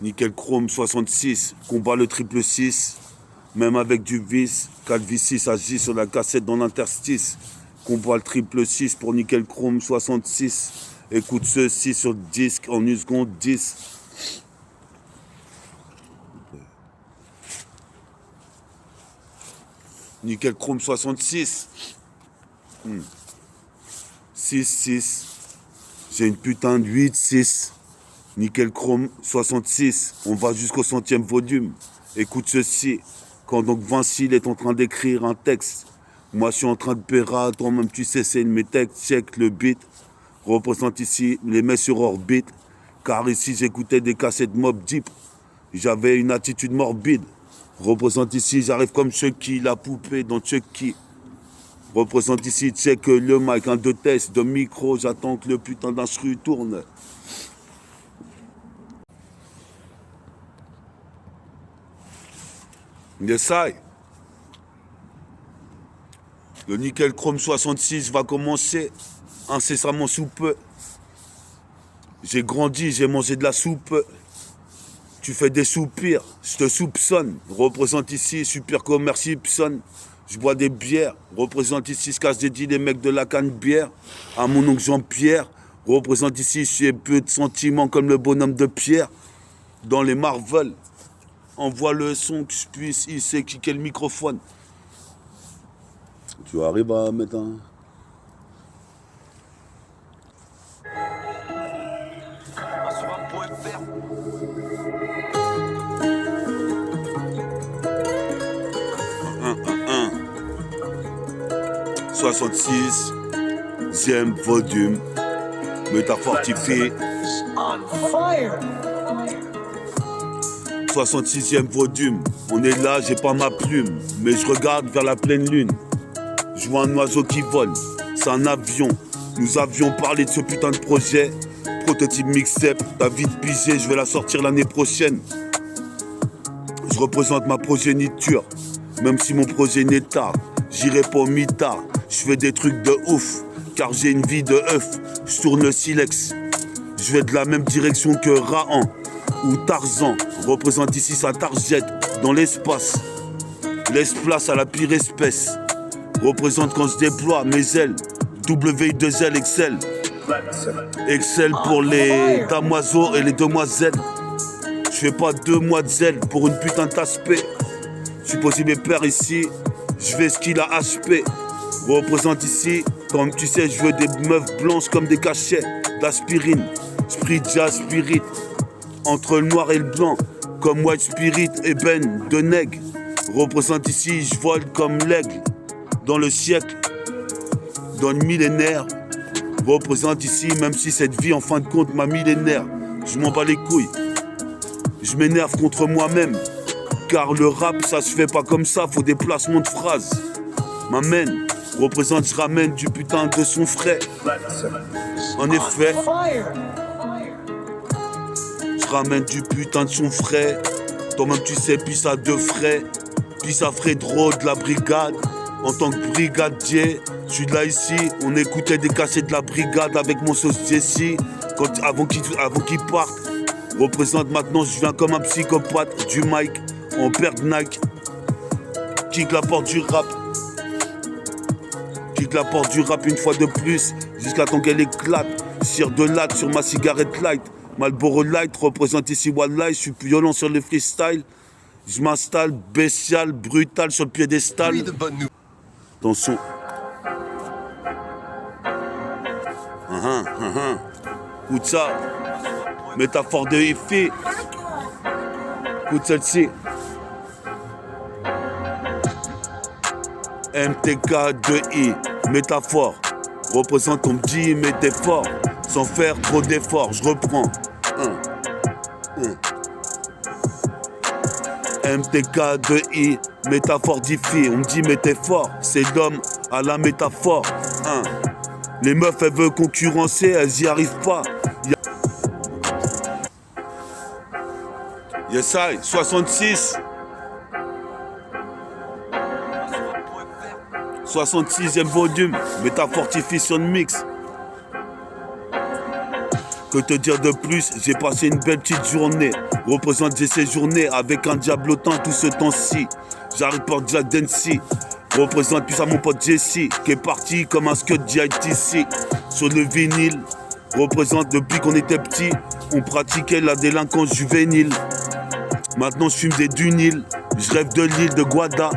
Nickel chrome 66, combat le triple 6, même avec du vis, 4v6 agit sur la cassette dans l'interstice. Combat le triple 6 pour nickel chrome 66, écoute ceci sur le disque en 1 seconde 10. Nickel chrome 66. 6-6. J'ai une putain de 8-6. Nickel chrome 66. On va jusqu'au 100e volume. Écoute ceci. Quand donc Vinci est en train d'écrire un texte, moi je suis en train de péra, toi-même tu sais c'est mes textes, check le beat. Représente ici, les mets sur orbite. Car ici j'écoutais des cassettes Mob Deep. J'avais une attitude morbide. Représente ici, j'arrive comme Chucky, la poupée dans Chucky. Représente ici, check le mic, un de test, de micro, j'attends que le putain d'instru tourne. Yes, I. Le nickel chrome 66 va commencer incessamment sous peu. J'ai grandi, j'ai mangé de la soupe. Tu fais des soupirs, je te soupçonne. Représente ici, super commerce Ipson. Je bois des bières. Représente ici, je casse des dits les mecs de la canne bière. À mon oncle Jean-Pierre. Représente ici, j'ai peu de sentiments comme le bonhomme de Pierre. Dans les Marvel. Envoie le son que je puisse hisser kicker le microphone. Tu arrives à mettre un... Un. 66e volume. Métafortifié. 66e volume. On est là, j'ai pas ma plume. Mais je regarde vers la pleine lune. Je vois un oiseau qui vole. C'est un avion. Nous avions parlé de ce putain de projet. Prototype mixtape. Ta vie de pigé, je vais la sortir l'année prochaine. Je représente ma progéniture. Même si mon projet n'est tard, j'irai pas au mitard. Je fais des trucs de ouf, car j'ai une vie de œuf. Je tourne le silex. Je vais de la même direction que Rahan ou Tarzan. Représente ici sa targette dans l'espace. Laisse place à la pire espèce. Représente quand je déploie mes ailes. WI2L Excel. Excel pour les damoiseaux et les demoiselles. Je fais pas 2 mois de zèle pour une putain d'aspect. Je suis posé mes pères ici, je vais ce qu'il a HP. Représente ici, comme tu sais, je veux des meufs blanches comme des cachets d'aspirine. Spirit jazz spirit, entre le noir et le blanc, comme White Spirit et Ben de Neg. Représente ici, je vole comme l'aigle, dans le siècle, dans le millénaire. Représente ici, même si cette vie en fin de compte m'a millénaire. Je m'en bats les couilles, je m'énerve contre moi-même. Car le rap, ça se fait pas comme ça, faut des placements de phrases. M'amène, représente, je ramène du putain de son frais. En effet, je ramène du putain de son frais. Toi-même tu sais, puis ça de frais. Puis ça ferait drôle de la brigade. En tant que brigadier, je suis de là ici. On écoutait des cassettes de la brigade avec mon sauce Jessie. Avant qu'il parte. Représente maintenant, je viens comme un psychopathe du mic. On perd Nike. Kick la porte du rap. Kick la porte du rap une fois de plus. Jusqu'à temps qu'elle éclate. Cire de latte sur ma cigarette light. Marlboro Light représente ici Wildlife. Je suis violent sur les freestyles. Je m'installe bestial, brutal sur le piédestal. Attention. Écoute ça. Métaphore de Ifi. Écoute celle-ci. MTK2I, métaphore. Représente, on me dit, mais t'es fort. Sans faire trop d'efforts, je reprends. MTK2I, métaphore d'Ifi. On me dit, mais t'es fort. C'est l'homme à la métaphore. Les meufs, elles veulent concurrencer, elles y arrivent pas. Yes, I, 66. 66e volume, métafortification mix. Que te dire de plus, j'ai passé une belle petite journée. Représente, j'ai séjourné avec un diablotin tout ce temps-ci. J'arrive par Jack Dempsey. Représente plus à mon pote Jesse, qui est parti comme un scud d'ITC. Sur le vinyle, représente depuis qu'on était petit, on pratiquait la délinquance juvénile. Maintenant je fume des dunils, je rêve de l'île de Guada.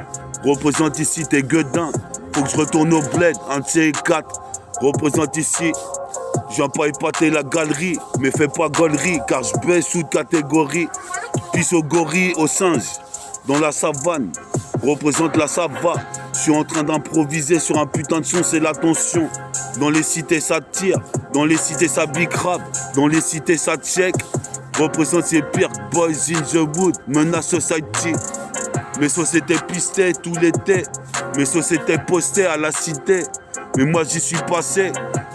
Représente ici tes gueudins, faut que je retourne au bled, un de ces quatre. Représente ici, je viens pas épater la galerie, mais fais pas gaulerie, car je baisse sous catégorie. Pisse au gorille, au singe, dans la savane, représente la sava. Je suis en train d'improviser sur un putain de son, c'est l'attention. Dans les cités ça tire, dans les cités ça bicrabe, dans les cités ça check. Représente ces pires boys in the wood, menace society. Mes sociétés pistaient tout l'été, mes sociétés postaient à la cité. Mais moi j'y suis passé,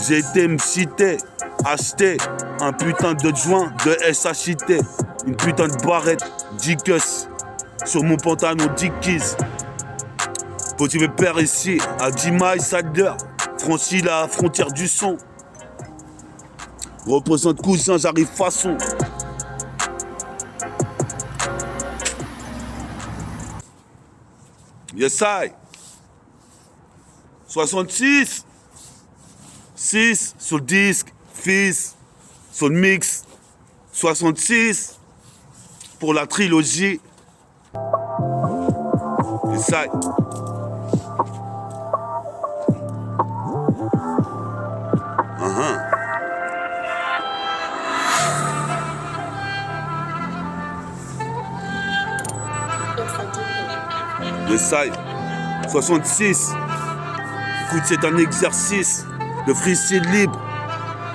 j'ai été me citer, acheter un putain de joint de SHIT, une putain de barrette Dickus sur mon pantalon Dickies. Petit père ici, à 10 miles Sadler, franchis la frontière du son. Représente cousin, j'arrive façon. Yes I. 66. 6 sur le disque, fils sur le mix. 66 pour la trilogie. Yes I. Le side 66. Écoute, c'est un exercice de freestyle libre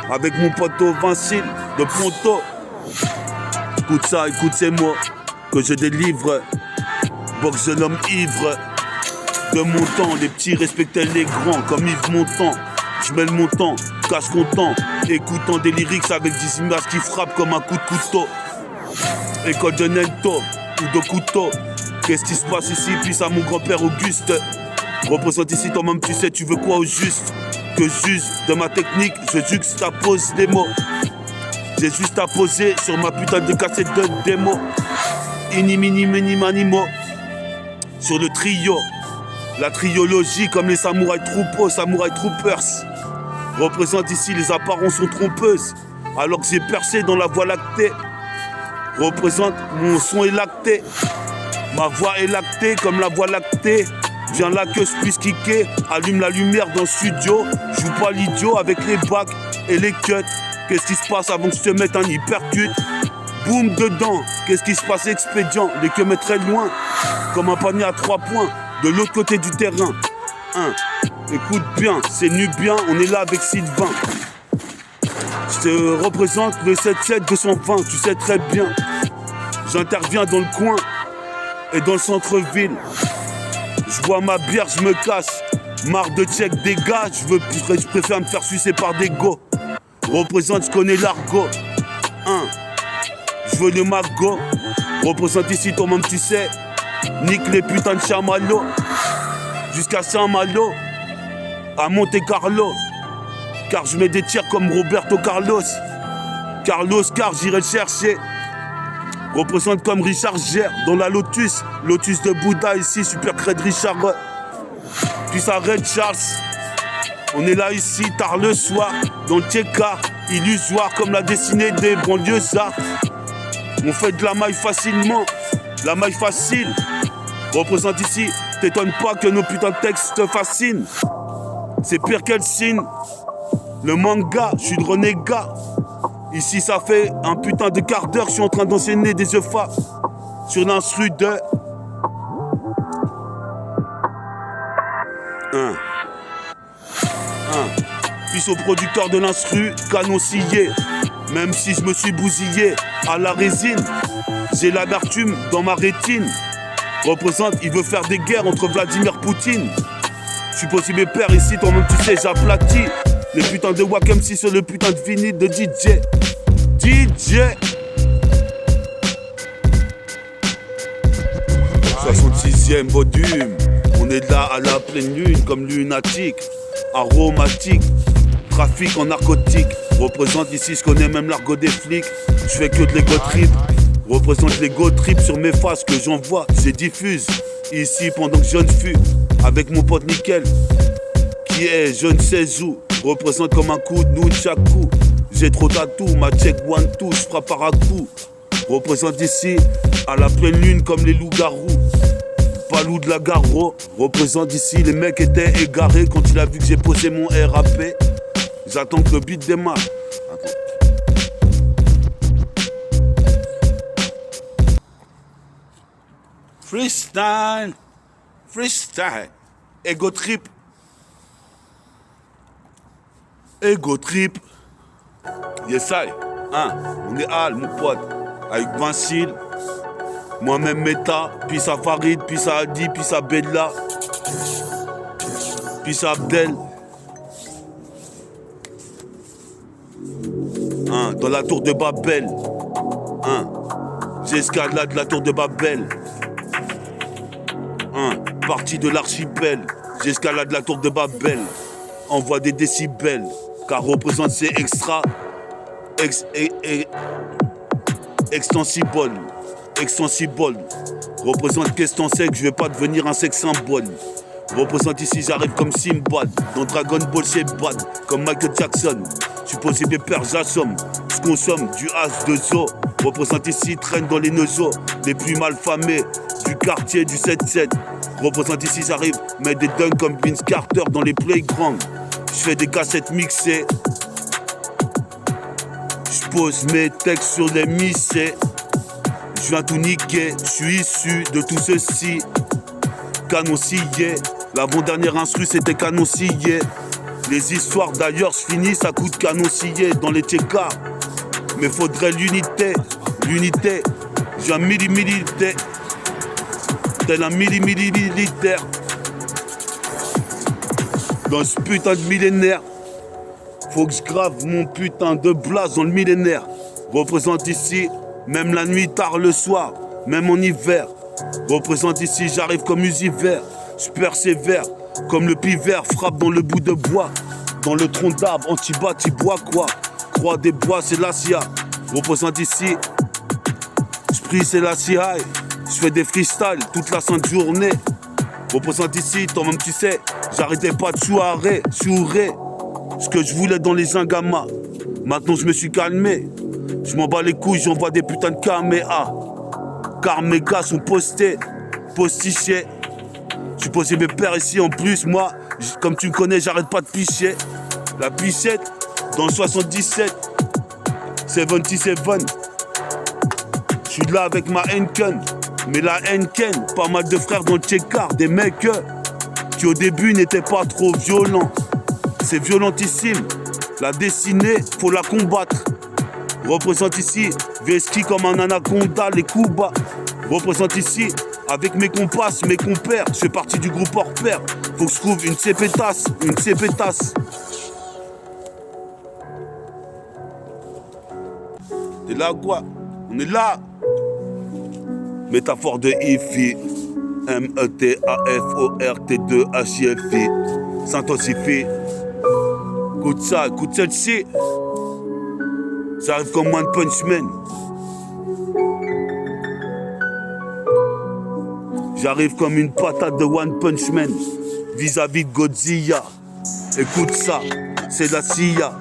avec mon poteau Vincile de Ponto. Écoute ça, écoute ces mots que je délivre. Boxe de l'homme ivre. De mon temps, les petits respectaient les grands comme Yves Montand. Je mets le montant, cache content, écoutant des lyrics avec des images qui frappent comme un coup de couteau. École de Nento ou de couteau. Qu'est-ce qui se passe ici? Puis à mon grand-père Auguste. Représente ici toi-même, tu sais, tu veux quoi au juste? Que juste de ma technique, je juxtapose des mots. J'ai juste à poser sur ma putain de cassette de démo. Ini mini mini manimo. Sur le trio. La triologie comme les samouraïs troupeaux, samouraïs troopers. Représente ici les apparences sont trompeuses. Alors que j'ai percé dans la voie lactée. Représente mon son est lacté. Ma voix est lactée comme la voie lactée. Viens là que je puisse kicker. Allume la lumière dans le studio. Joue pas l'idiot avec les bacs et les cuts. Qu'est-ce qui se passe avant que je te mette un hypercut? Boum dedans. Qu'est-ce qui se passe expédient? Les queues me très loin. Comme un panier à 3 points. De l'autre côté du terrain. Écoute bien, c'est Nubien. On est là avec Sylvain. Je te représente le 77 220. Tu sais très bien. J'interviens dans le coin. Et dans le centre-ville, je bois ma bière, je me casse. Marre de check des gars, je préfère me faire sucer par des go. Représente, je connais l'argot. Je veux le magot. Représente ici, toi-même tu sais. Nique les putains de chamallows. Jusqu'à Saint-Malo, à Monte-Carlo. Car je mets des tirs comme Roberto Carlos. Carlos, car j'irai le chercher. Représente comme Richard Gere dans la Lotus. Lotus de Bouddha ici, super cred Richard. Puis ça Red Charles. On est là ici, tard le soir, dans le TK, illusoire comme la dessinée des banlieusards. On fait de la maille facilement, la maille facile. Représente ici, t'étonne pas que nos putains de textes te fascinent. C'est pire qu'elle signe. Le manga, je suis le renégat. Ici, ça fait un putain de quart d'heure, je suis en train d'enchaîner des œufs sur l'instru de... Puis au producteur de l'instru, canon scié. Même si je me suis bousillé à la résine, j'ai l'amertume dans ma rétine. Représente, il veut faire des guerres entre Vladimir Poutine. Je suis possible père ici, toi-même tu sais, j'aplatis les putains de Wack MC sur le putain de vinyle de DJ. DJ 66e volume. On est là à la pleine lune comme lunatique, aromatique, Trafic en narcotique. Représente ici, je connais même l'argot des flics. Je fais que de l'ego trip. Représente l'ego trip sur mes faces que j'envoie, je diffuse. Ici pendant que je ne fus. Avec mon pote Nickel. Qui est je ne sais où. Représente comme un coup de nous chaque coup. J'ai trop d'atout, ma check one two, je frappe par un coup. Représente ici à la pleine lune comme les loups-garous. Pas loup de la Garo. Représente ici, les mecs étaient égarés quand il a vu que j'ai posé mon RAP. J'attends que le beat démarre. Freestyle, freestyle, ego trip, ego trip. Yes I, hein, on est Al, mon pote, avec Vincile, moi-même Meta, puis ça Farid, puis ça Adi, puis ça Bella, puis ça Abdel. Hein, dans la tour de Babel, hein, j'escalade la tour de Babel. Partie de l'archipel, j'escalade la tour de Babel, envoie des décibels, car représente ces extra, extensible, représente qu'est-ce t'en sais que je vais pas devenir un sex symbole. Représente ici, j'arrive comme Simbad, dans Dragon Ball c'est bad, comme Michael Jackson, je suis posé mes pères, j'assomme, je consomme du H2O, représente ici, traîne dans les nosos, les plus malfamés, du quartier du 7-7. Représente ici, j'arrive, mets des dunks comme Vince Carter dans les playgrounds. Je fais des cassettes mixées. Je pose mes textes sur les missets. Je viens tout niquer, je suis issu de tout ceci. Canon scié, l'avant-dernière instru c'était canon scié. Les histoires d'ailleurs se finissent à coups de canon scié dans les tchékas. Mais faudrait l'unité, j'ai un militaire. Tel un militaire dans ce putain de millénaire. Faut que je grave mon putain de blase dans le millénaire. Représente ici, même la nuit tard le soir, même en hiver. Représente ici, j'arrive comme Usiver. Je persévère, comme le pivert frappe dans le bout de bois. Dans le tronc d'arbre, anti-bâti bois quoi. Croix des bois, c'est la CIA. Représente ici, je prie c'est la CIA. Je fais des freestyles toute la sainte journée. Représente ici, toi-même tu sais, j'arrêtais pas de chourer. Ce que je voulais dans les Zingama. Maintenant je me suis calmé. Je m'en bats les couilles, j'envoie des putains de caméas. Car mes gars sont postichés. Je suis posé mes pères ici en plus, moi, comme tu me connais, j'arrête pas de picher. La pichette, dans le 77, 77. Je suis là avec ma Henken. Mais la Henken, pas mal de frères dans le tchékar, des mecs qui au début n'étaient pas trop violents. C'est violentissime. La dessinée, faut la combattre. Représente ici, Veski comme un anaconda, les coups bas. Représente ici, avec mes compasses, mes compères. Je fais partie du groupe hors pair. Faut que je trouve une cépétasse. T'es là quoi? On est là. Métaphore de IFI, METAFORT2HIFI, s'intensifie. Écoute ça, écoute celle-ci. Ça arrive comme One Punch Man. J'arrive comme une patate de One Punch Man vis-à-vis de Godzilla. Écoute ça, c'est la CIA.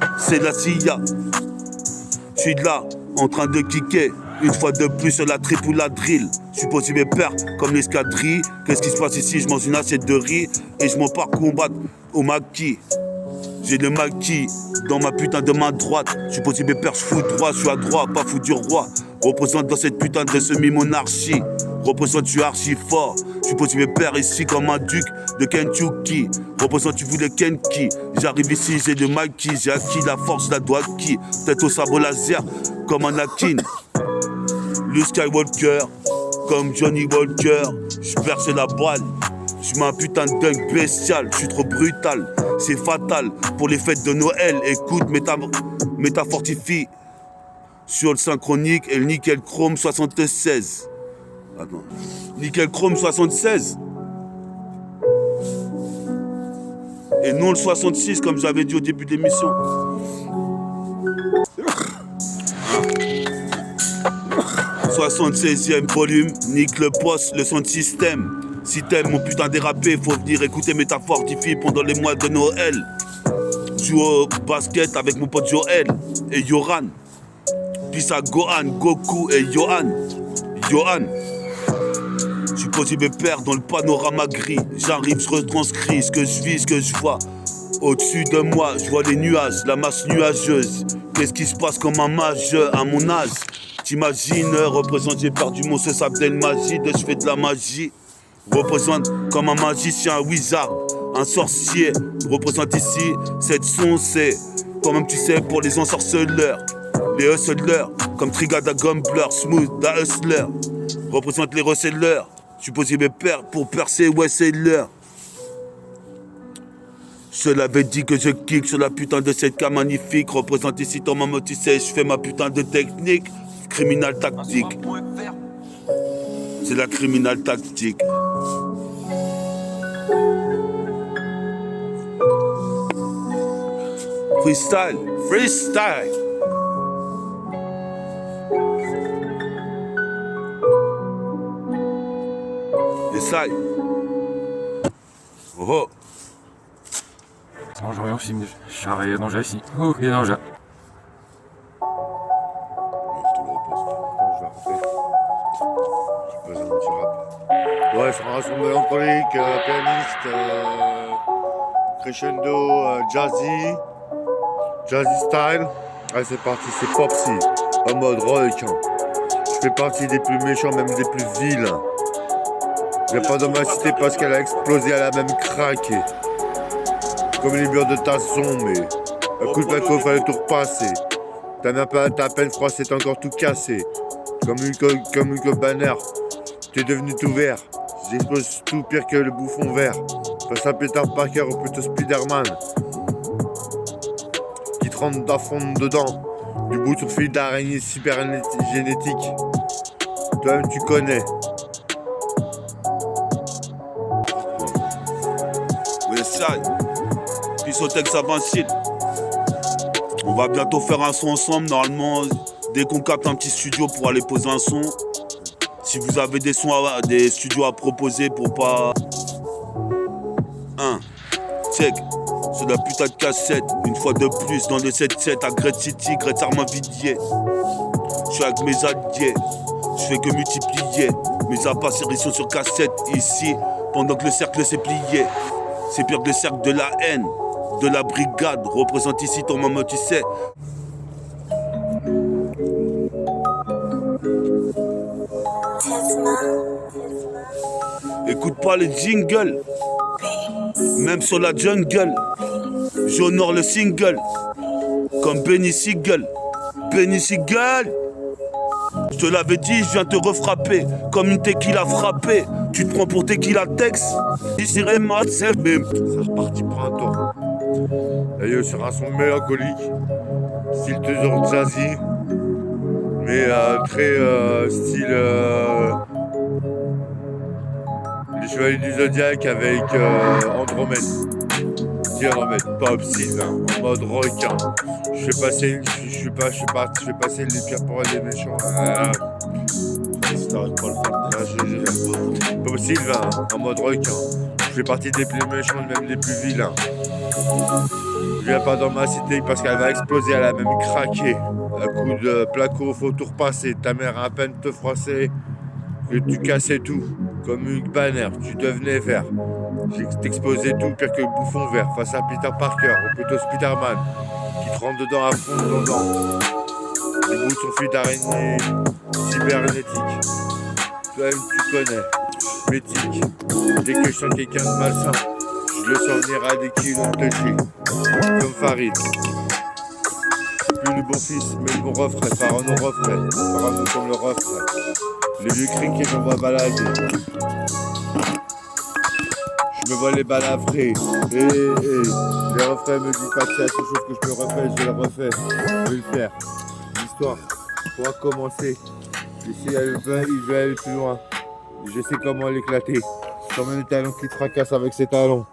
Je suis là, en train de kicker. Une fois de plus sur la trip ou la drill. Je suis posé mes pères comme l'escadrille. Qu'est-ce qui se passe ici? Je mange une assiette de riz et je m'en pars combattre au maquis. J'ai le maquis dans ma putain de main droite. Je suis posé mes pères, je fous droit, je suis à droite, pas fou du roi. Représente dans cette putain de semi-monarchie. Représente, je suis archi fort. Je suis posé mes pères ici comme un duc de Kentucky. Représente, tu voulais Kenki. J'arrive ici, j'ai le maquis. J'ai acquis la force, la doigt qui. Tête au sabot laser comme un Akin. Luke Skywalker, comme Johnny Walker, je perce la balle, je mets un putain de dunk bestial, je suis trop brutal, c'est fatal pour les fêtes de Noël. Écoute, métafortifie sur le synchronique et le nickel chrome 76. Attends, nickel chrome 76. Et non le 66 comme j'avais dit au début de l'émission. 76e volume, nique le poste, le son de système. Si t'aimes mon putain dérapé, faut venir écouter Métaphore diffie pendant les mois de Noël. Joue au basket avec mon pote Joël et Yoran. Puis à Gohan, Goku et Johan. Je suis posé mes pères dans le panorama gris. J'arrive, je retranscris ce que je vis, ce que je vois. Au-dessus de moi, je vois les nuages, la masse nuageuse. Qu'est-ce qui se passe comme un mage à mon âge? T'imagines, représente, j'ai perdu mon sauce Abdel Majid, je fais de la magie. Représente comme un magicien, un wizard, un sorcier. Représente ici, cette son c'est, toi-même tu sais, pour les ensorceleurs. Les hustlers, comme Trigada Gumbler, Smooth, da hustler. Représente les resellers, je suis posé mes pères pour percer, ouais c'est l'heure. Je l'avais dit que je kick sur la putain de cette cas magnifique. Représente ici ton maman, tu sais, je fais ma putain de technique. Criminal tactique. C'est la criminal tactique. Freestyle, freestyle. Essaye. Oh. Non, je reviens au film. Je suis arrivé dans ici. Oh, il est dans Ouais, c'est un son mélancolique, pianiste, crescendo, jazzy style. Allez, c'est parti, c'est Popsy, en mode requin. Je fais partie des plus méchants, même des plus vilains. Je vais pas dans ma cité parce qu'elle a explosé, elle a même craqué. Comme les murs de Tasson, mais un coup de placo, fallait tout repasser. T'as même pas à peine froissé, t'es encore tout cassé. Comme une banner, t'es devenu tout vert. J'explose tout pire que le bouffon vert. Face à Peter Parker ou plutôt Spider-Man. Qui te rentre à fond dedans. Du bout sur fil d'araignée cybergénétique. Toi-même tu connais. Westside, Pissotex Avancile. On va bientôt faire un son ensemble. Normalement, dès qu'on capte un petit studio pour aller poser un son. Si vous avez des sons, des studios à proposer pour pas... Check, c'est la putain de cassette. Une fois de plus dans le 7-7 à Great City, Great Armavidier. Je suis avec mes alliés, je fais que multiplier. Mes apparitions sur cassette ici, pendant que le cercle s'est plié. C'est pire que le cercle de la haine, de la brigade. Représente ici ton maman, tu sais. Écoute pas les jingles, même sur la jungle. J'honore le single, comme Benny Siegel. Benny Siegel. Je te l'avais dit, je viens te refrapper, comme une tequila frappée. Tu te prends pour tequila Tex. Ici Réma, c'est même. C'est reparti pour un tour. D'ailleurs, sur un son mélancolique, style toujours jazzy, mais très style les Chevaliers du Zodiac avec Andromède. Si Andromède, Pop Sylvain, en mode requin. Je fais passer les pires pour les méchants. Pop Sylvain, en mode requin. Je fais partie des plus méchants, même des plus vilains. Je viens pas dans ma cité parce qu'elle va exploser, elle a même craqué. Un coup de placo, faut tout repasser. Ta mère a à peine te froisser, que tu cassais tout. Comme une bannière, tu devenais vert. J'ai explosé tout pire que le bouffon vert. Face à Peter Parker, ou plutôt Spider-Man, qui te rentre dedans à fond dedans. Les bouts sur fil d'araignée cybernétique. Toi-même tu connais. Métique. Dès que je sens quelqu'un de malsain, je le sens venir à des kilos de toucher. Comme Farid. Plus le bon fils, mais le bon refrain. Parano refrain. Parano comme le refrain. Les vieux criquets qu'on va balader. Je me vois les balafrés. Les refrains me disent pas que c'est la seule chose que je peux refaire, je le refais. Je vais le faire. L'histoire pourra commencer. Et si elle veut, il veut aller plus loin. Je sais comment l'éclater. Comme un talon qui te fracasse avec ses talons.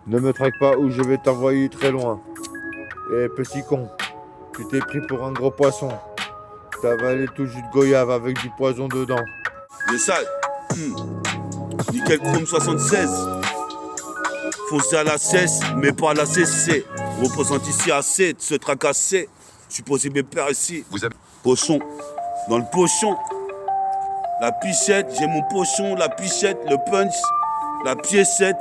Ne me traque pas ou je vais t'envoyer très loin. Eh petit con, tu t'es pris pour un gros poisson. T'as avalé tout jus de goyave avec du poison dedans. Le sale. Nickel Chrome 76. Foncé à la cesse, mais pas à la CC. Représente ici assez de se tracasser. Je suis posé mes pères ici. Vous avez... Pochon. Dans le pochon. La pichette, j'ai mon pochon, la pichette, le punch, la piécette,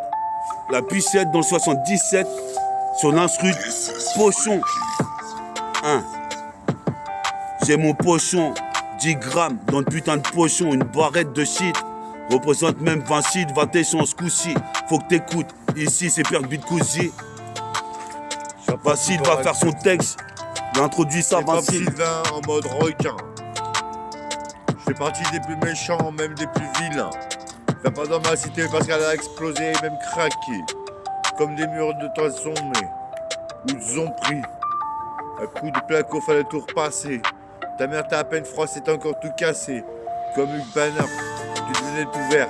la pichette dans le 77. Sur l'instru, pochon. 1. J'ai mon pochon, 10 grammes dans le putain de pochon, une barrette de shit. Représente même 20 shit, 20 échanges ce coup-ci. Faut que t'écoutes, ici c'est Père Bitcousi. Vassil va faire son texte. Il introduit ça, Vassil. Sylvain en mode requin. Je fais partie des plus méchants, même des plus vilains. Viens pas dans ma cité parce qu'elle a explosé et même craqué. Comme des murs de toit sombés. Où ils ont pris. Un coup de placo, fallait tout repasser. Ta mère t'a à peine froissé, t'as encore tout cassé. Comme Hugues Banner, tu devenais tout vert.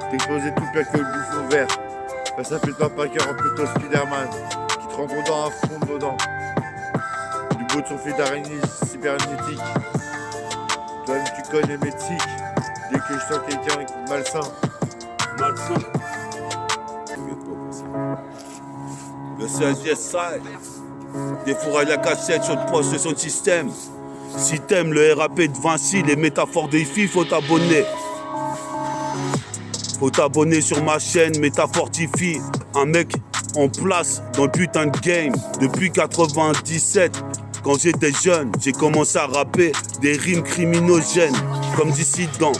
T'explosais tout pire que le bouffon vert. Ça s'appelle pas Parker, plutôt Spider-Man. Qui te rentre dans un fond dedans. Du bout de son fil d'araignée cybernétique. Toi-même tu connais mes tics. Dès que je sens quelqu'un malsain. Malsain. Le CSI. Défouraille la cassette sur le poste de son système. Si t'aimes le RAP de Vinci, les métaphores des filles, faut t'abonner. Faut t'abonner sur ma chaîne Métafortifie. Un mec en place dans le putain de game depuis 97. Quand j'étais jeune, j'ai commencé à rapper des rimes criminogènes comme dissident.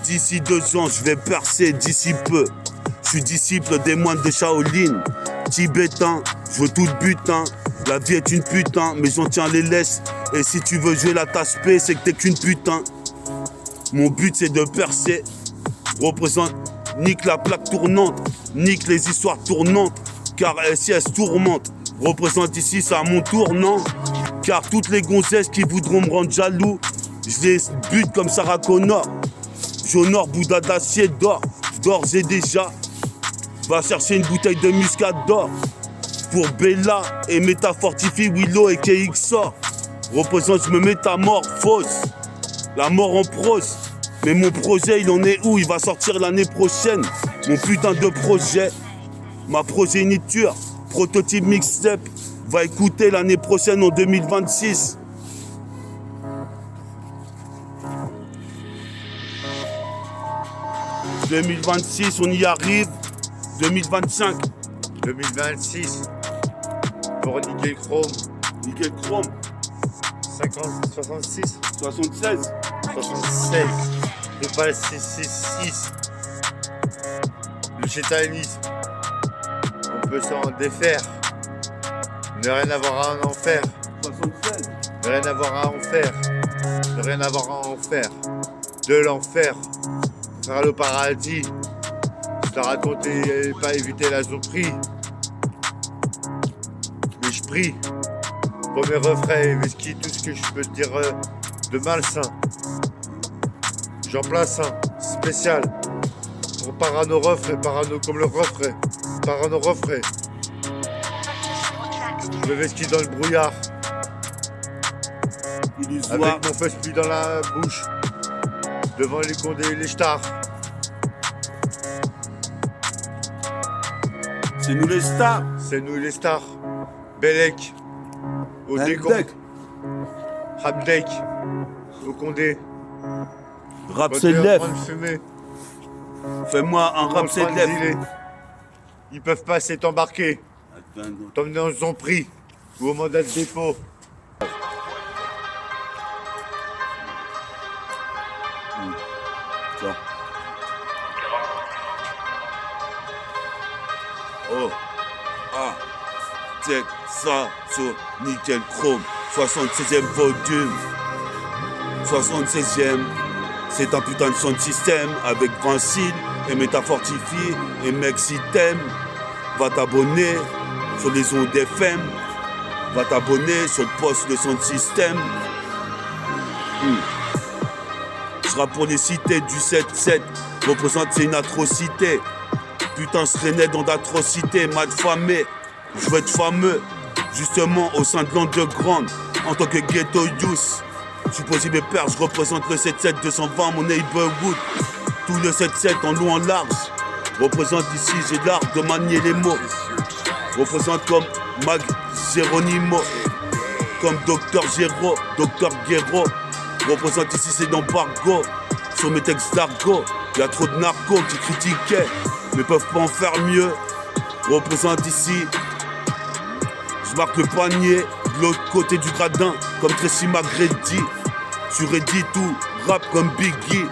D'ici 2 ans, je vais percer d'ici peu. Je suis disciple des moines de Shaolin. Tibétain, je veux tout butin. La vie est une putain, mais j'en tiens les laisses. Et si tu veux jouer la tasse P, c'est que t'es qu'une putain. Mon but c'est de percer. Représente, nique la plaque tournante, nique les histoires tournantes. Car SIS tourmente. Représente ici, c'est à mon tour, non? Car toutes les gonzesses qui voudront me rendre jaloux, je les bute comme Sarah Connor. J'honore Bouddha d'acier d'or, d'ores et déjà. Va chercher une bouteille de muscade d'or. Pour Bella et Métafortifie, Willow et KXOR. Représente, je me métamorphose. La mort en prose. Mais mon projet, il en est où? Il va sortir l'année prochaine. Mon putain de projet. Ma progéniture. Prototype mixtape. Va écouter l'année prochaine en 2026. « 2026, on y arrive. 2025. 2026. Pour Nickel Chrome. Nickel Chrome. 50, 66. 76. 76. C'est pas le 666. Le chétanisme. On peut s'en défaire. Ne rien avoir à en faire. 76. Ne rien avoir à en faire. Ne rien avoir à en faire. De l'enfer. Faire le paradis. Je t'ai raconté pas éviter la zooprie. Mais je prie. Pour mes refrains, whisky, tout ce que je peux te dire de malsain. J'en place un spécial. Pour Parano refrain, Parano comme le refrain. Parano refrain. Je me whisky dans le brouillard. Illusoire. Avec mon feu dans la bouche. Devant les condés et les stars. C'est nous les stars. C'est nous les stars. Bellec. Au décon. Hamdek. Au condé. Rap Quand célèbre. t'es en train de fumer, Fais-moi un rap en train de célèbre. dealer. Ils peuvent passer t'embarquer. T'emmener en son prix. Ou au mandat de dépôt. Tiens. Oh, ah, check ça sur Nickel Chrome, 76e volume. 76e, c'est un putain de son de système avec Vincile et Métafortifie. Et mec, si t'aimes, va t'abonner sur les ondes FM, va t'abonner sur le poste de son de système. Ce sera pour les cités du 7-7, représente c'est une atrocité. Putain, se renaît dans d'atrocités, mal famé. Je veux être fameux, justement au sein de l'underground. En tant que ghetto youth, je suis possible père, je représente le 7-7 220, mon neighborhood. Tout le 7-7 en long en large. Représente ici, j'ai l'art de manier les mots. Représente comme Mag Geronimo, comme Docteur Géraud, Docteur Guéraud. Représente ici, c'est d'embargo. Sur mes textes d'argot, y'a trop de narcos qui critiquaient, mais peuvent pas en faire mieux. Représente ici, je marque le panier de l'autre côté du gradin, comme Tracy McGrady. Sur Reddit tout, rap comme Biggie.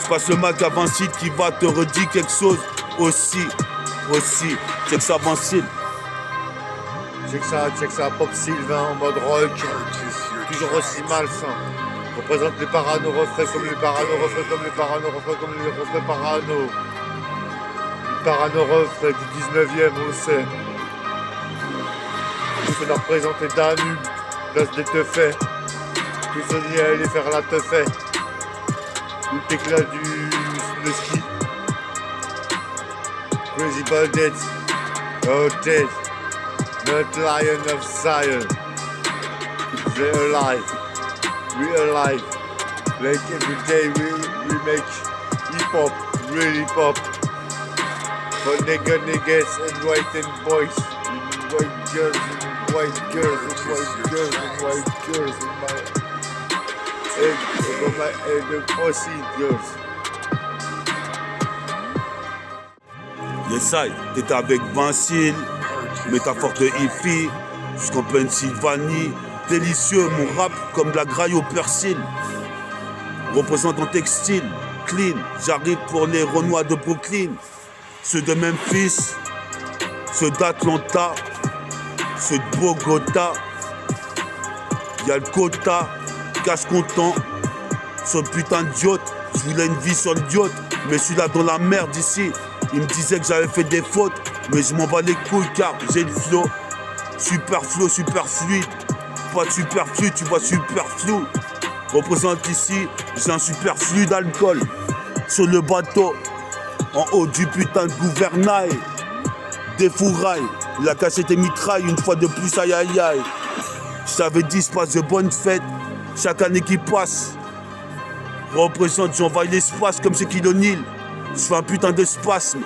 Je passe le Mac à Vincile qui va te redire quelque chose aussi, c'est que ça Vincile. Check ça, Pop Sylvain en mode rock, toujours aussi malsain. Représente les parano refrains comme les parano refrains comme les parano refrains comme les refrains parano. Les parano refrains du 19e, on le sait. Il faut leur présenter Danube, place des teufets. Prisonnier à aller faire la teufet. Le éclat le ski. Crazy Bandits, oh dead, not lion of Zion. They're alive. We alive, like every day we make hip-hop, real hip-hop. For niggas and white boys, and white girls and white girls and white girls and white girls and my head, the pussy girls. Yes, I, t'étais avec Vincile, métaphore de hippie, jusqu'en Pennsylvanie. Délicieux, mon rap comme de la graille au persil. Représentant textile, clean. J'arrive pour les Renois de Brooklyn. Ceux de Memphis, ceux d'Atlanta, ceux de Bogota. Y'a le quota, cache content. Ce putain de yacht, je voulais une vie sur le yacht. Mais je suis là dans la merde ici. Il me disait que j'avais fait des fautes. Mais je m'en bats les couilles car j'ai le flow. Super flow, super fluide. Pas de superflu, tu vois superflu. Représente ici, j'ai un superflu d'alcool. Sur le bateau, en haut du putain de gouvernail. Des fourrailles, il a cassé tes mitrailles une fois de plus, aïe aïe aïe. Je t'avais dit, je passe de bonnes fêtes, chaque année qui passe. Représente, j'envahis l'espace comme Shaquille O'Neal. Je fais un putain de spasme.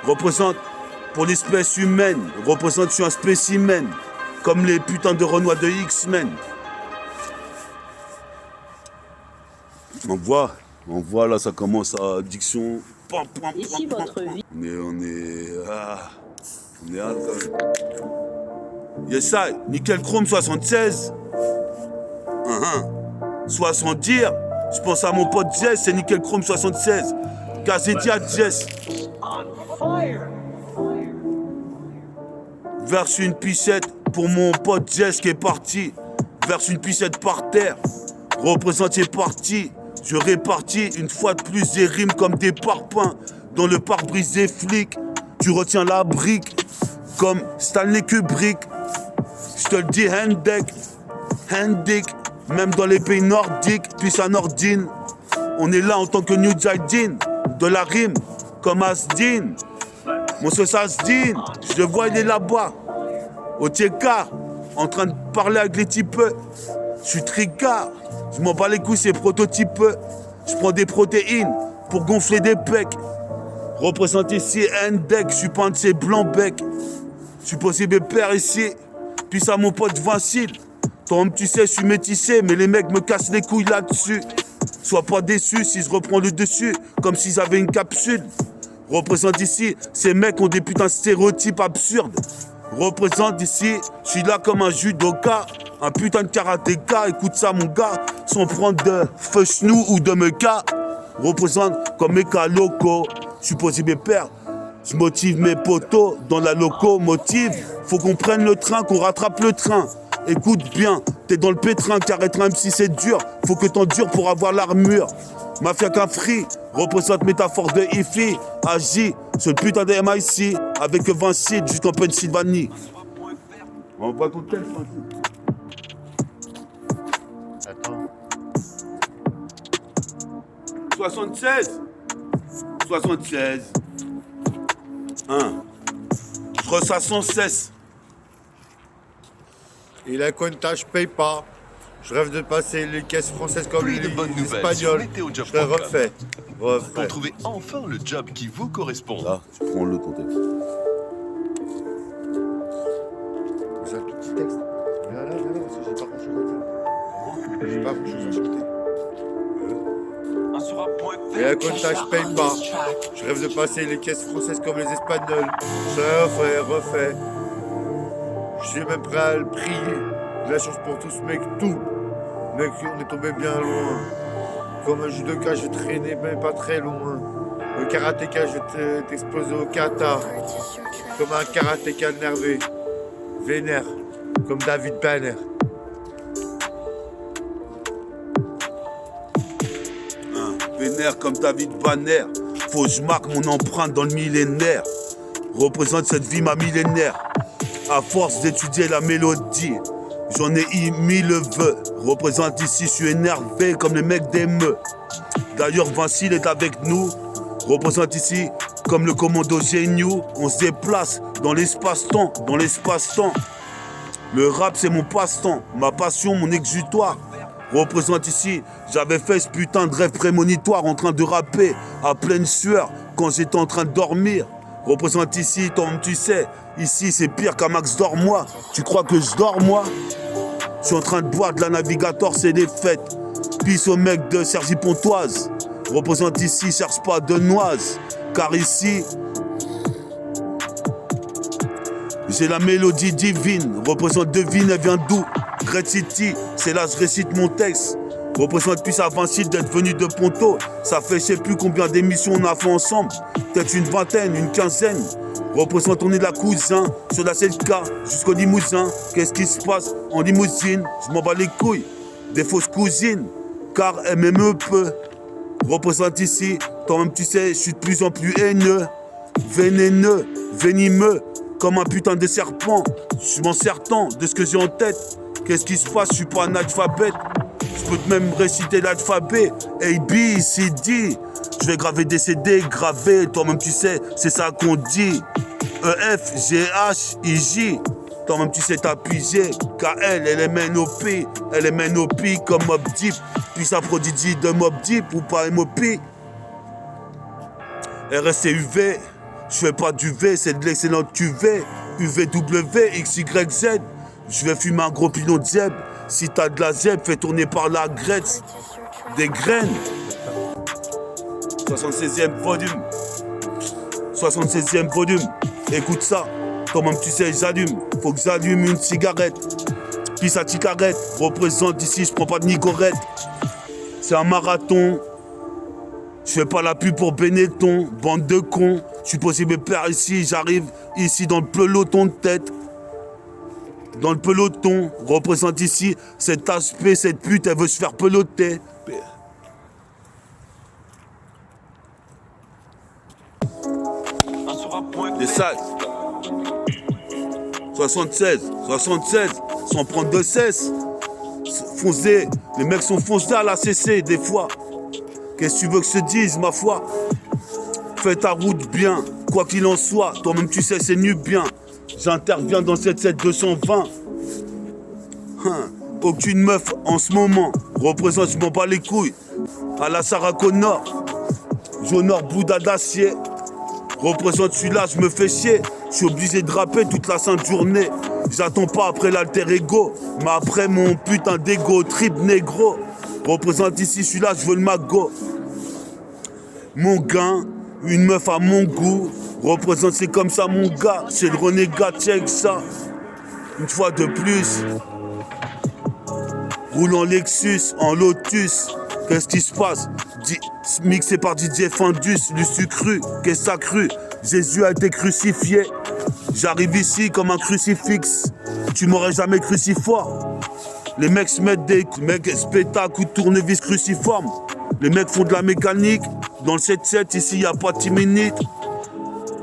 Représente pour l'espèce humaine. Représente, je suis un spécimen. Comme les putains de Renois de X-Men. On voit là, ça commence à diction. Ici votre vie. On est hâte. Yes, I, Nickel Chrome 76. 70. Je pense à mon pote Jess, c'est Nickel Chrome 76. Gazetia Jess. Verse une pichette pour mon pote Jess qui est parti. Verse une pichette par terre. Représente c'est parti. Je répartis une fois de plus des rimes comme des parpaings. Dans le pare-brise des flics, tu retiens la brique. Comme Stanley Kubrick. Je te le dis, Hendek. Même dans les pays nordiques, puis à Nordine. On est là en tant que New Jaidin. De la rime, comme Asdin. Mon sauce Asdin, je le vois, il est là-bas. Au Tcheka, en train de parler avec les types. Je suis tricard, je m'en bats les couilles, c'est prototype. Je prends des protéines pour gonfler des pecs. Représente ici Hendek, je suis pas un de ces blancs becs. Je suis possible père ici, puis ça mon pote Vincile. Toi-même tu sais, je suis métissé, mais les mecs me cassent les couilles là-dessus. Sois pas déçu si je reprends le dessus, comme s'ils avaient une capsule. Représente ici, ces mecs ont des putains de stéréotypes absurdes. Représente ici, je suis là comme un judoka, un putain de karatéka, écoute ça mon gars, sans prendre de feu chenou ou de meca. Représente comme méca loco, je suis possible père. Je motive mes potos dans la locomotive, faut qu'on prenne le train, qu'on rattrape le train. Écoute bien, t'es dans le pétrin, car être un MC c'est dur, faut que t'endures pour avoir l'armure. Mafia qu'un free, représente métaphore de Ifi, agit, ce putain de MIC, avec Vincile jusqu'en Pennsylvanie. On voit ton texte, Vincile. Attends. 76. Je ressasse sans cesse. Et la compta, je paye pas. Je rêve de passer les caisses françaises comme Plus les de bonnes nouvelles espagnols. sur météojob.com. Je les refais. Pour trouver enfin le job qui vous correspond. Là, tu prends le ton texte. J'ai un tout petit texte. Viens là, parce que j'ai pas grand chose à dire. J'ai pas grand chose à chanter. Et la compta, je paye pas. Je rêve de passer les caisses françaises comme les espagnols. Je refais. Je suis même prêt à le prier. De la chance pour tous, mec, tout. Mec, on est tombé bien loin. Comme un judoka, je vais traîner même pas très loin. Un karatéka, je vais t'exploser au kata. Comme un karatéka nervé. Vénère. Comme David Banner. Vénère comme David Banner. Faut que je marque mon empreinte dans le millénaire. Représente cette vie ma millénaire. À force d'étudier la mélodie, j'en ai émis le vœu. Représente ici, je suis énervé comme les mecs des meufs. D'ailleurs, Vincile est avec nous. Représente ici comme le commando Géniou. On se déplace dans l'espace-temps, Le rap, c'est mon passe-temps, ma passion, mon exutoire. Représente ici, j'avais fait ce putain de rêve prémonitoire en train de rapper à pleine sueur quand j'étais en train de dormir. Représente ici, Tom, tu sais, ici c'est pire qu'un max dors moi. Tu crois que je dors moi? Je suis en train de boire de la Navigator, c'est des fêtes. Pisse au mec de Sergi Pontoise. Représente ici, cherche pas de noise. Car ici, j'ai la mélodie divine. Représente devine, elle vient d'où? Great City, c'est là je récite mon texte. Représente plus à Vincile d'être venu de Ponto. Ça fait je sais plus combien d'émissions on a fait ensemble. Peut-être une vingtaine, une quinzaine. Représente, on est la cousin. Sur la CLK jusqu'au Limousin. Qu'est-ce qui se passe en limousine? Je m'en bats les couilles. Des fausses cousines. Car elle m'aime peu. Représente ici. Toi-même tu sais, je suis de plus en plus haineux. Vénéneux, venimeux. Comme un putain de serpent. Je m'en sers tant de ce que j'ai en tête. Qu'est-ce qui se passe? Je suis pas un alphabète. Je peux même réciter l'alphabet. A, B, C, D. Je vais graver des CD, graver. Toi-même tu sais, c'est ça qu'on dit. E, F, G, H, I, J. Toi-même tu sais, t'as pigé. KL, elle est MNOP. Elle est MNOP comme Mob Deep. Puis ça prodigie de Mob Deep ou pas MOP. RSC UV. Je fais pas du V, c'est de l'excellente UV. UVW, XYZ. Je vais fumer un gros pilon de zèbre. Si t'as de la zèbre, fais tourner par la grette. Des graines. 76e volume. 76e volume. Écoute ça. Toi-même tu sais, j'allume. Faut que j'allume une cigarette. Puis sa cigarette représente ici, je prends pas de nicorette. C'est un marathon. Je fais pas la pub pour Benetton. Bande de cons. Je suis posé mes pères ici. J'arrive ici dans le peloton de tête. Dans le peloton, représente ici cet aspect, cette pute, elle veut se faire peloter. Des salles. 76, sans prendre de cesse. Foncé, les mecs sont foncés à la CC des fois. Qu'est-ce que tu veux que je te dise, ma foi? Fais ta route bien, quoi qu'il en soit. Toi-même tu sais, c'est nu bien. J'interviens dans le 77220. Aucune meuf en ce moment. Représente, je m'en bats les couilles. À la Sarah Connor. J'honore Bouddha d'acier. Représente celui-là, je me fais chier. Je suis obligé de rapper toute la sainte journée. J'attends pas après l'alter ego, mais après mon putain d'ego, trip négro. Représente ici celui-là, je veux le magot. Mon gain, une meuf à mon goût. Représente, c'est comme ça mon gars. C'est le renégat, check ça. Une fois de plus. Roule en Lexus, en Lotus. Qu'est-ce qui se passe? Mixé par DJ Findus, Lucie cru. Qu'est-ce que ça cru? Jésus a été crucifié. J'arrive ici comme un crucifix. Tu m'aurais jamais crucifort. Les mecs se mettent des mecs spectacles, coups de tournevis cruciformes. Les mecs font de la mécanique. Dans le 7-7, ici, il n'y a pas de 10 minutes.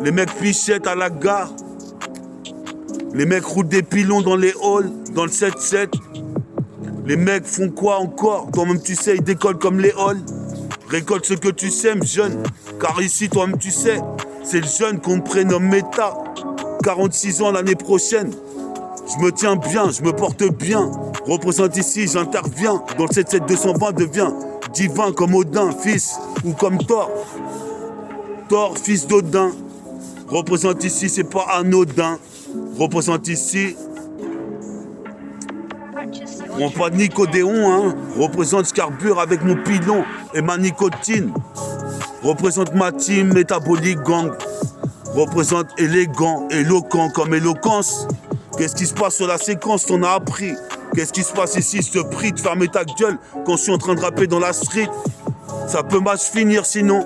Les mecs pichettent à la gare. Les mecs roulent des pilons dans les halls, dans le 7-7. Les mecs font quoi encore? Toi-même tu sais, ils décollent comme les halls. Récolte ce que tu sèmes, jeune. Car ici, toi-même tu sais, C'est le jeune qu'on me prénomme Méta. 46 ans l'année prochaine. Je me tiens bien, je me porte bien. Représente ici, j'interviens. Dans le 77220 devient divin comme Odin, fils ou comme Thor. Thor, fils d'Odin. Représente ici, c'est pas anodin. Représente ici. Mon pas de nicodéon, hein. Représente ce carbure avec mon pilon et ma nicotine. Représente ma team métabolique gang. Représente élégant, éloquent comme éloquence. Qu'est-ce qui se passe sur la séquence, t'en as appris. Qu'est-ce qui se passe ici, je te prie de fermer ta gueule quand je suis en train de rapper dans la street. Ça peut mal finir sinon.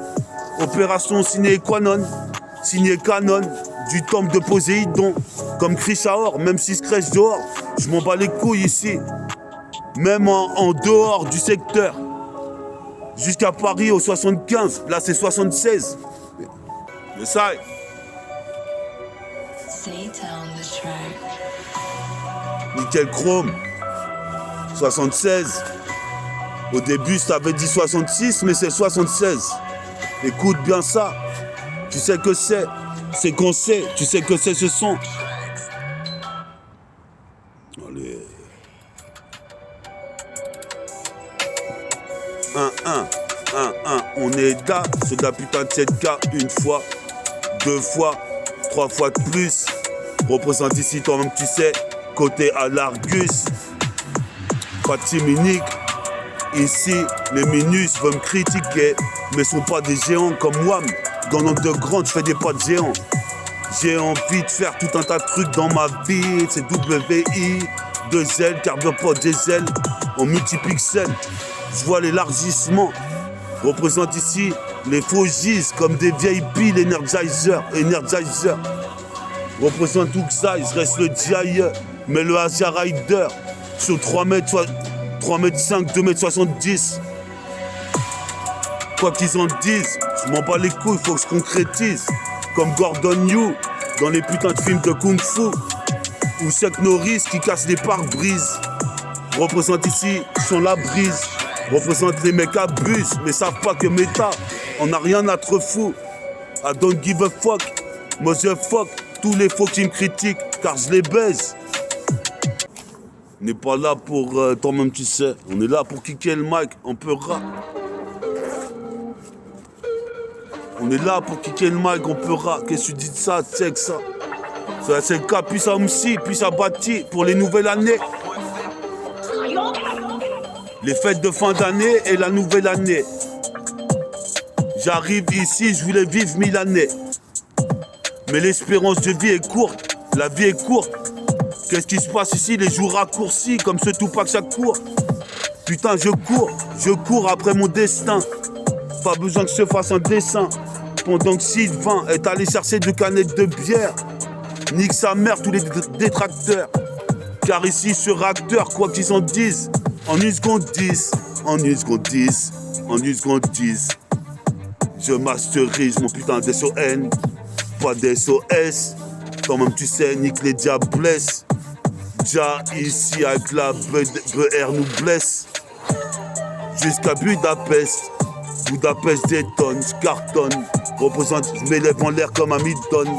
Opération signé qua non, signé canon, du temple de Poséidon. Comme Chris Aor, même s'il se crèche dehors, je m'en bats les couilles ici. Même en dehors du secteur. Jusqu'à Paris au 75, là c'est 76. Le ça. Nickel chrome. 76. Au début, ça avait dit 66, mais c'est 76. Écoute bien ça. Tu sais que c'est. C'est qu'on sait. Tu sais que c'est ce son. Allez. 1, on est là, c'est de la putain de 7K, une fois, 2 fois, 3 fois de plus. Représente ici, toi-même tu sais, côté à l'Argus. Pas de team unique. Ici, les minus veulent me critiquer, mais sont pas des géants comme moi. Dans l'underground, je fais des pas de géants. J'ai envie de faire tout un tas de trucs dans ma vie. C'est WI, 2L, carbure pas diesel, en multipixel. Je vois l'élargissement. Représente ici les faux gises comme des vieilles piles Energizer. Représente tout que ça, il reste le DIE, mais le Asia Rider sur 3 mètres 5, 2 mètres 70. Quoi qu'ils en disent, je m'en bats les couilles, faut que je concrétise. Comme Gordon Liu dans les putains de films de Kung Fu. Ou Chuck Norris qui casse les pare-brises. Représente ici, sont la brise. Représente les mecs abusent, mais savent pas que Méta, on a rien à te fou. I don't give a fuck, motherfuck, tous les faux qui me critiquent, car je les baise. On n'est pas là pour toi-même tu sais, on est là pour kicker le mic, on peut rap. On est là pour kicker le mic, on peut rap. Qu'est-ce que tu dis de ça, check ça. C'est le cas, puis ça MC, puis ça bâtit pour les nouvelles années. Les fêtes de fin d'année et la nouvelle année. J'arrive ici, je voulais vivre 1000 années. Mais l'espérance de vie est courte, la vie est courte. Qu'est-ce qui se passe ici, les jours raccourcis, comme ce Tupac Shakur. Putain, je cours après mon destin. Pas besoin que je fasse un dessin. Pendant que Sylvain est allé chercher 2 canettes de bière. Nique sa mère, tous les détracteurs. Car ici, je suis acteur, quoi qu'ils en disent. En 1 seconde 10, en 1 seconde 10, en 1 seconde 10. Je masterise mon putain d'SON, pas d'SOS. Toi-même tu sais, nique les diablesses. Déjà ici avec la BR nous blesse. Jusqu'à Budapest. Budapest détonne, je cartonne. Représente, je m'élève en l'air comme un Milton.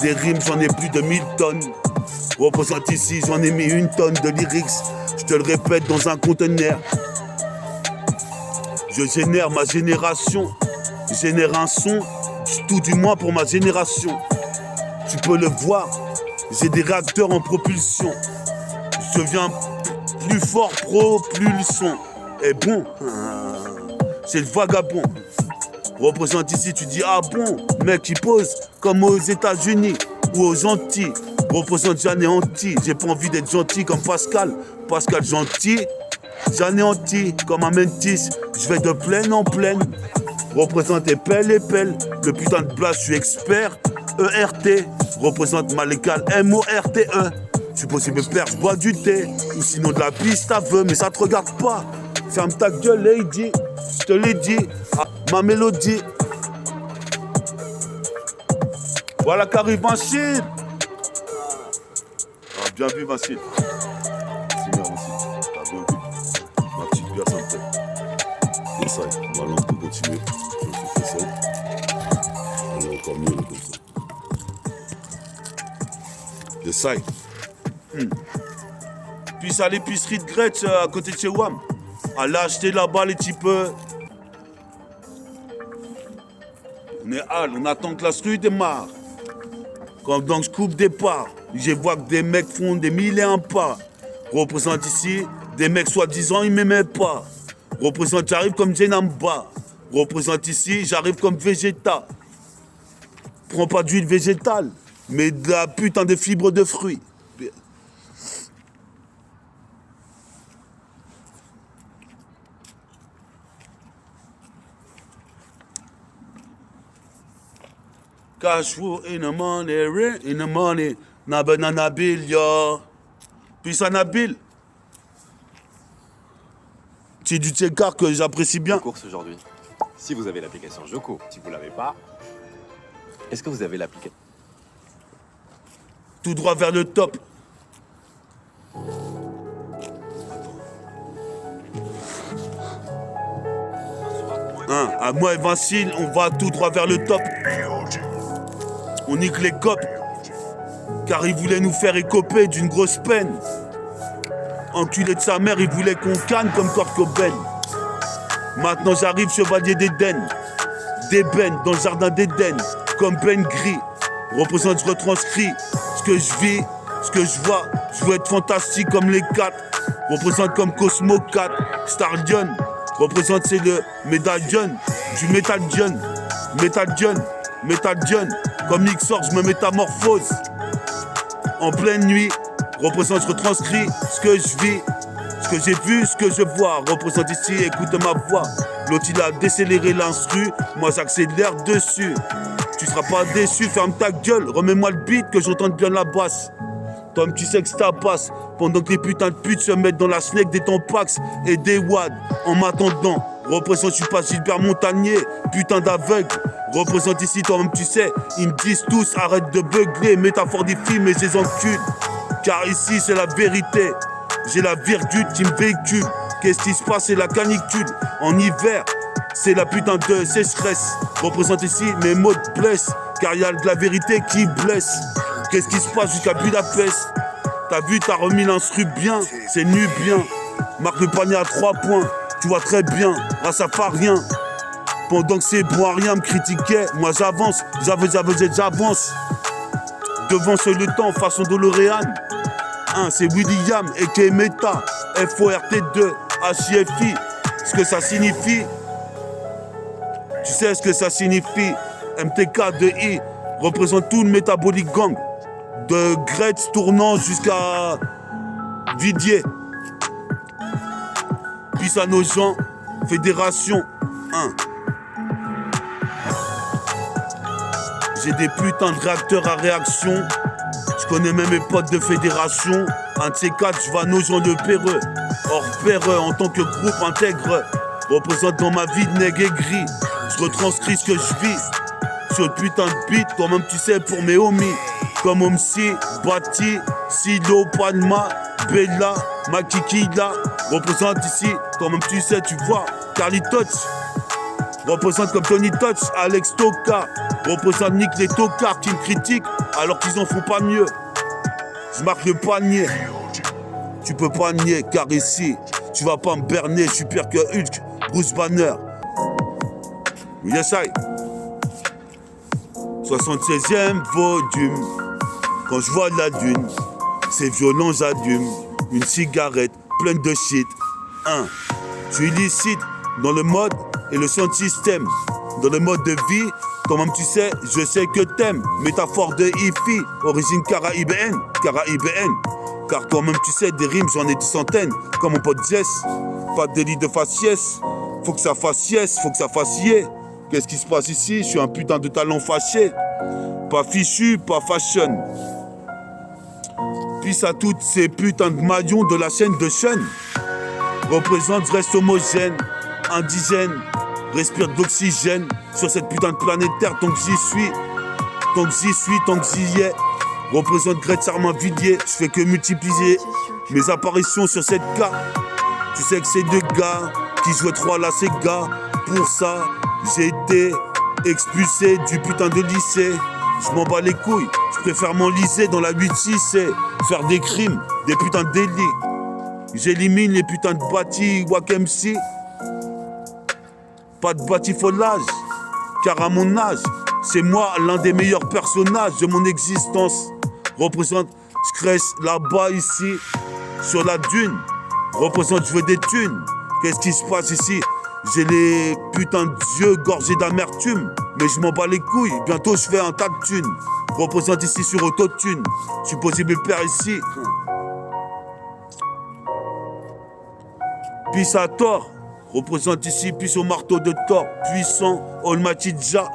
Des rimes, j'en ai plus de 1000 tonnes. Représente ici, j'en ai mis 1 tonne de lyrics. Je te le répète dans un conteneur. Je génère ma génération. Je génère un son, tout du moins pour ma génération. Tu peux le voir, j'ai des réacteurs en propulsion. Je deviens plus fort, plus le son est bon. C'est le vagabond. Représente ici, tu dis ah bon, mec il pose comme aux États-Unis ou aux Antilles. Représente j'anéantis, j'ai pas envie d'être gentil comme Pascal. Pascal gentil, j'anéantis comme un mentis. Je vais de plaine en plaine. Représente épelle, le putain de blast, je suis expert. ERT, représente mal égal MORTE. Supposé me perdre, je bois du thé. Ou sinon de la piste, t'as veux, mais ça te regarde pas. Ferme ta gueule, lady. Je te l'ai dit, ah, ma mélodie. Voilà qu'arrive Vincile. Ah, bien vu, Vincile. C'est bien, Vincile. T'as bien vu. Ma petite bière, ça me plaît. Et ça, ma langue peut continuer. Je fais ça. Elle est encore mieux, ça. Puis à l'épicerie de Gretsch à côté de chez Wam. Allez acheter là-bas les types. On est hal, on attend que la rue démarre. Comme dans Scoop Départ, je vois que des mecs font des mille et un pas. Représente ici, des mecs soi-disant, ils m'aimaient pas. Représente, j'arrive comme Jenamba. Représente ici, j'arrive comme Vegeta. Prends pas d'huile végétale, mais de la putain de fibres de fruits. Cash flow in the money, rain in the money. Nabana Bill, yo. Puis ça Nabil. C'est du tchékar que j'apprécie bien. Course aujourd'hui. Si vous avez l'application Joko, si vous l'avez pas, est-ce que vous avez l'application? Tout droit vers le top. Hein, à moi et Vincile, on va tout droit vers le top. On nique les copes, car ils voulaient nous faire écoper d'une grosse peine. Enculé de sa mère, il voulait qu'on canne comme Kurt Cobain. Maintenant j'arrive chevalier d'Éden, d'ébène dans le jardin d'Éden, comme Ben Gris. Représente, je retranscris ce que je vis, ce que je vois. Je veux être fantastique comme les 4. Représente comme Cosmo 4, Starlion. Représente, c'est le médaillon du Metal John. Metal John, Metal John. Comme Nick sort, je me métamorphose. En pleine nuit, représente, je retranscris ce que je vis, ce que j'ai vu, ce que je vois. Représente ici, écoute ma voix. L'autre il a décéléré l'instru, moi j'accélère dessus. Tu seras pas déçu, ferme ta gueule, remets-moi le beat que j'entende bien la basse. Tom, tu sais que ça passe, pendant que les putains de putes se mettent dans la snake des Tampax et des wads. En m'attendant, représente, je suis pas Gilbert Montagnier, putain d'aveugle. Représente ici, toi-même tu sais, ils me disent tous, arrête de beugler, métaphore des films et je les encule. Car ici c'est la vérité, j'ai la virgule qui me véhicule. Qu'est-ce qui se passe, c'est la canicule. En hiver, c'est la putain de sécheresse. Représente ici, mes mots te blessent, car y a de la vérité qui blesse. Qu'est-ce qui se passe jusqu'à Budapest? T'as vu, t'as remis l'instru bien, c'est nu bien. Marque le panier à 3 points, tu vois très bien, grâce à pas rien. Pendant que ces bons à rien me critiquaient, moi j'avance, j'avance. Devance le temps, façon DeLorean. C'est William et Kemeta, FORT2, HIFI. Ce que ça signifie, tu sais ce que ça signifie. MTK de I représente tout le métabolique gang. De Gretsch tournant jusqu'à Vidier. Peace à nos gens, fédération 1. J'ai des putains de réacteurs à réaction. Je connais même mes potes de fédération. Un de ces 4, je vais à nos gens le Péreux. Hors Péreux, en tant que groupe intègre, représente dans ma vie de nègre aigri. Je retranscris ce que je vis. Sur le putain de beat, toi-même tu sais pour mes homies. Comme Omsi, Bati, Silo, Palma, Bella, Makikila. Représente ici, toi-même tu sais, tu vois. Carly Touch. Représente comme Tony Touch, Alex Toka. Représente Nick les tocards qui me critiquent alors qu'ils en font pas mieux. Je marque le panier. Tu peux pas nier car ici, tu vas pas me berner. Je suis pire que Hulk, Bruce Banner. Yes I. 76e volume. Quand je vois la dune, c'est violent, j'allume. Une cigarette pleine de shit. Je suis illicite dans le mode et le sound system. Dans le mode de vie, toi-même tu sais, je sais que t'aimes. Métaphore de hippie, origine caraïbéenne. Car toi-même tu sais, des rimes j'en ai des centaines. Comme mon pote Jess, pas de délit de faciès. Faut que ça fasse yes, faut que ça fasse yé. Qu'est-ce qui se passe ici? Je suis un putain de talent fâché. Pas fichu, pas fashion. Puis à toutes ces putains de maillons de la chaîne de Sean. Représente, reste homogène, indigène. Respire de l'oxygène sur cette putain de planète Terre tant que j'y suis. Tant que j'y ai. Représente Gretsch Armand-Villiers. Je fais que multiplier mes apparitions sur cette carte. Tu sais que c'est deux gars qui jouaient trop à la Sega. Pour ça, j'ai été expulsé du putain de lycée. Je m'en bats les couilles. Je préfère m'enliser dans la 8-6 et faire des crimes, des putains de délits. J'élimine les putains de bâtis Wack MC. Pas de batifolage, car à mon âge, c'est moi l'un des meilleurs personnages de mon existence. Représente Scratch là-bas ici, sur la dune. Représente je veux des thunes. Qu'est-ce qui se passe ici? J'ai les putains d'yeux gorgés d'amertume. Mais je m'en bats les couilles, bientôt je fais un tas de thunes. Représente ici sur Autotune. Supposé me père ici. Pisse à tort. Représente ici, pisse au marteau de Thor. Puissant, Almighty Jah.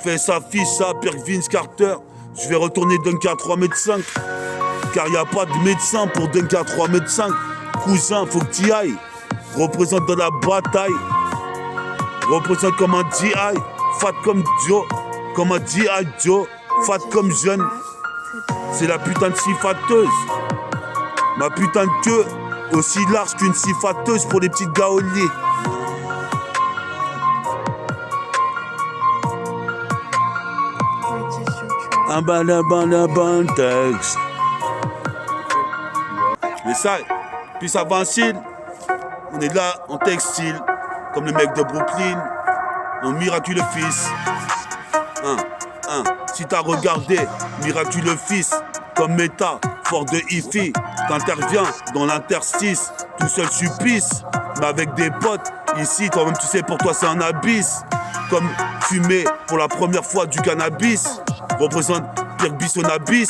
Fait sa fille, ça, pire que Vince Carter. Je vais retourner dunker à 3,5 m. Car y a pas de médecin pour dunker à 3,5 m. Cousin, faut que t'y ailles. Représente dans la bataille. Représente comme un GI. Fat comme Joe. Comme un GI Joe. Fat comme jeune. C'est la putain de sifateuse. Ma putain de queue. Aussi large qu'une sifateuse pour les petites gaoliers. Un ban texte. Mais ça, puis ça Vincile, on est là en textile, comme les mecs de Brooklyn, en miraculeux fils. Si t'as regardé Miraculeux Fils, comme méta, fort de hi-fi, t'interviens dans l'interstice, tout seul supplice, mais avec des potes, ici, toi-même tu sais, pour toi c'est un abysse. Comme fumer pour la première fois du cannabis, représente Pierre Bissonabis,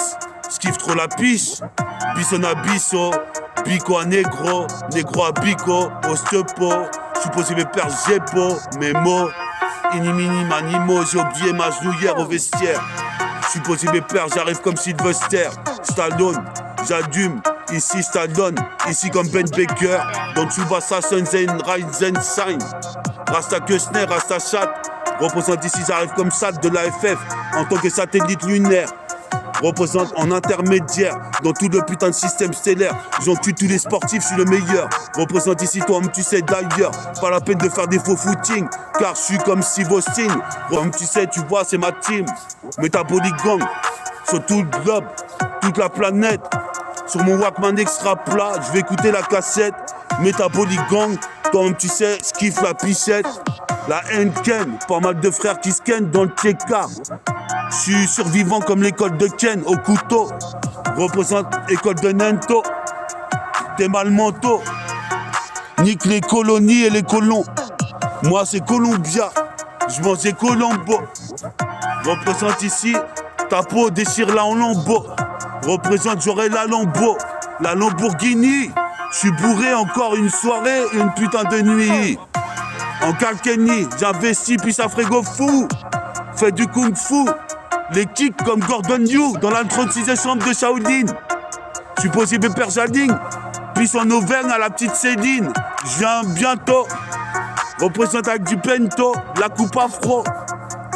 skiffe trop la piche, Bissonabisso, Bico à négro, négro à bico, osteopo, supposé mes pères Gépo, mes mots, inimini manimo, j'ai oublié ma genouillère au vestiaire. Supposé mes pères, j'arrive comme Sylvester, Stallone, j'allume, ici Stallone, ici comme Ben Baker, dans Tsubasa, Sunzen, Ryzen, Sign, Rasta Kushner, Rasta Chat, représente ici, j'arrive comme SAT de l'AFF, en tant que satellite lunaire. Représente en intermédiaire dans tout le putain de système stellaire. J'encule tous les sportifs, je suis le meilleur. Représente ici, toi-même tu sais d'ailleurs. Pas la peine de faire des faux footings, car je suis comme Steve Austin. Comme tu sais, tu vois, c'est ma team. Metabolic Gang, sur tout le globe, toute la planète. Sur mon Walkman extra plat, je vais écouter la cassette. Metabolic Gang, toi-même tu sais, skiffe la pichette. La Henken, pas mal de frères qui scannent dans le TK. Je suis survivant comme l'école de Ken au couteau. Représente école de Nento. T'es mal manteau. Nique les colonies et les colons. Moi c'est Columbia. Je mange des Colombo. Représente ici. Ta peau déchire-la en lambeaux. Représente j'aurai la Lambo. La Lamborghini. Je suis bourré encore une soirée et une putain de nuit. En Kalkeni, j'investis puis ça frégo fou. Fais du kung fu. Les kicks comme Gordon Liu dans la 36e chambre de Shaolin. Supposé mes pères Jading, puis en Auvergne à la petite Céline. Je viens bientôt. Représente avec du pento, la coupe afro.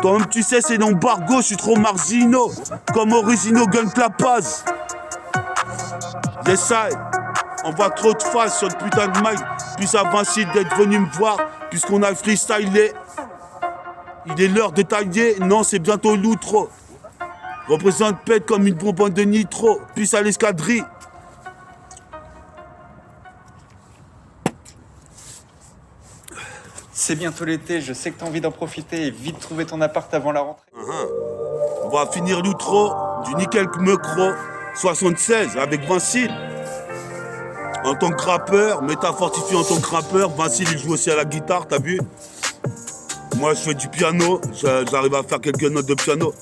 Toi-même tu sais c'est l'embargo, je suis trop marginaux. Comme Original Gun Clapaz. Yes I. On voit trop de faces sur le putain de mic. Puis ça Vincile d'être venu me voir, puisqu'on a freestylé. Il est l'heure de tailler, non c'est bientôt l'outro. Représente pète comme une bonbonne de nitro, puis à l'escadrille. C'est bientôt l'été, je sais que t'as envie d'en profiter et vite trouver ton appart avant la rentrée. On va finir l'outro du Nickel Mecro 76 avec Vincile. En tant que rappeur, métafortifié en tant que rappeur, Vincile il joue aussi à la guitare, t'as vu? Moi je fais du piano, j'arrive à faire quelques notes de piano.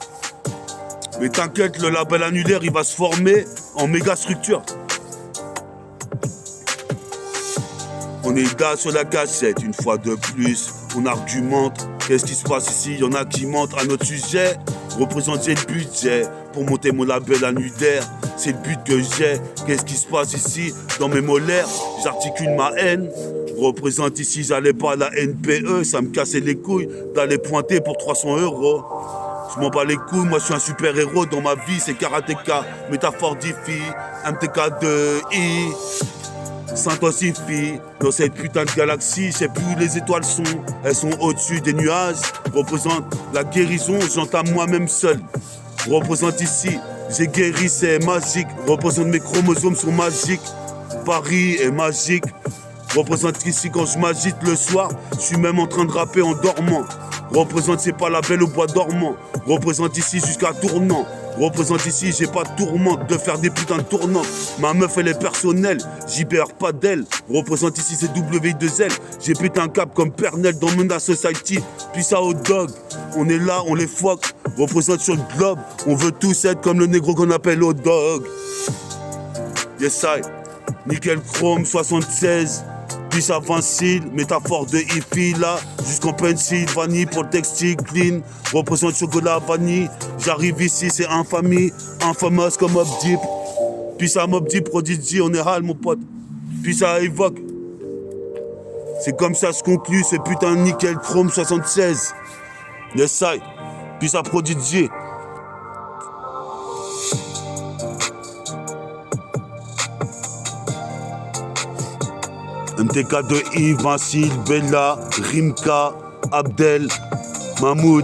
Mais t'inquiète, le label annulaire il va se former en méga structure. On est là sur la cassette, une fois de plus, on argumente. Qu'est-ce qui se passe ici? Y en a qui mentent à notre sujet. Représenter le budget pour monter mon label annulaire. C'est le but que j'ai. Qu'est-ce qui se passe ici? Dans mes molaires, j'articule ma haine. Représente ici, j'allais pas à la NPE. Ça me cassait les couilles d'aller pointer pour 300 €. Je m'en bats les couilles, moi je suis un super héros. Dans ma vie, c'est karatéka, métaphore d'IFI, MTK2I. S'intensifie dans cette putain de galaxie, je sais plus où les étoiles sont, elles sont au-dessus des nuages, représentent la guérison, j'entame moi-même seul. Représente ici, j'ai guéri, c'est magique. Représente mes chromosomes sont magiques. Paris est magique. Représente ici quand je m'agite le soir, je suis même en train de rapper en dormant. Représente c'est pas la belle au bois dormant. Représente ici jusqu'à tournant. Représente ici, j'ai pas de tourmente de faire des putains de tournants. Ma meuf elle est personnelle, j'y perds pas d'elle. Représente ici c'est W2L. J'ai pété un cap comme Pernel dans Munda Society. Puis ça au dog, on est là, on les fuck. Représente sur le globe, on veut tous être comme le négro qu'on appelle au dog. Yes I, nickel chrome 76. Puis ça Vincile, métaphore de hippie là, jusqu'en Pennsylvanie pour le textile clean. Représente chocolat vanille, j'arrive ici c'est infamie, infamous comme Mob Deep. Puis ça Mob Deep Prodigy, on est hal mon pote. Puis ça évoque. C'est comme ça se conclut ce putain de nickel chrome 76. Yes I, puis ça Prodigy. MTK de Yves, Vincile, Bella, Rimka, Abdel, Mahmoud,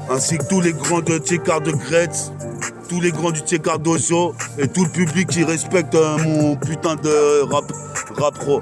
ainsi que tous les grands de Tchekar de Gretz, tous les grands du Tchekar Dojo et tout le public qui respecte mon putain de rap pro.